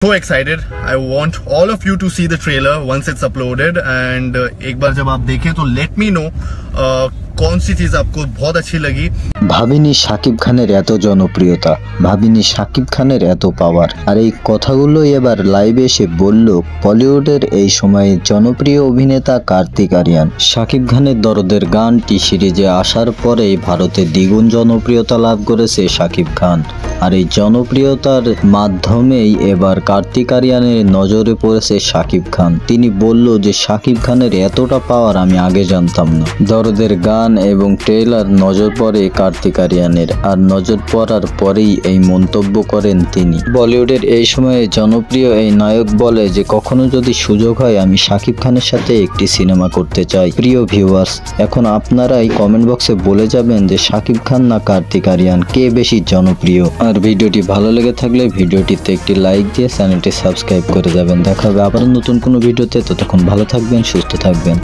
So excited. I want all of you to see the trailer once it's uploaded and एक बार जब आप देखें तो let me know कौन सी चीज आपको बहुत अच्छी लगी। ভাবিনি শাকিব খানের এত জনপ্রিয়তা, ভাবিনি শাকিব খানের এত পাওয়ার। আর এই কথাগুলোই এবার লাইভে এসে বলল বলিউডের এই সময়ে জনপ্রিয় অভিনেতা কার্তিক আরিয়ান। শাকিব খানের দরদের গান টি সিরিজে আসার পরেই ভারতে দ্বিগুণ জনপ্রিয়তা লাভ করেছে শাকিব খান। আর এই জনপ্রিয়তার মাধ্যমেই এবার কার্তিক আরিয়ানের নজরে পড়েছে শাকিব খান। তিনি বলল যে শাকিব খানের এতটা পাওয়ার আমি আগে জানতাম না। দরদের গান এবং ট্রেলার নজর পড়ে কার্তিক আরিয়ানের, আর নজর পড়ার পরেই এই মন্তব্য করেন তিনি। বলিউডের এই সময়ে জনপ্রিয় এই নায়ক বলে যে কখনো যদি সুযোগ হয় আমি শাকিব খানের সাথে একটি সিনেমা করতে চাই। প্রিয় ভিউয়ার্স, এখন আপনারাই কমেন্ট বক্সে বলে যাবেন যে শাকিব খান না কার্তিক আরিয়ান কে বেশি জনপ্রিয়। আর ভিডিওটি ভালো লেগে থাকলে ভিডিওটিতে একটি লাইক দিয়ে চ্যানেলটি সাবস্ক্রাইব করে যাবেন। দেখা হবে আবার নতুন কোনো ভিডিওতে। ততক্ষণ ভালো থাকবেন, সুস্থ থাকবেন।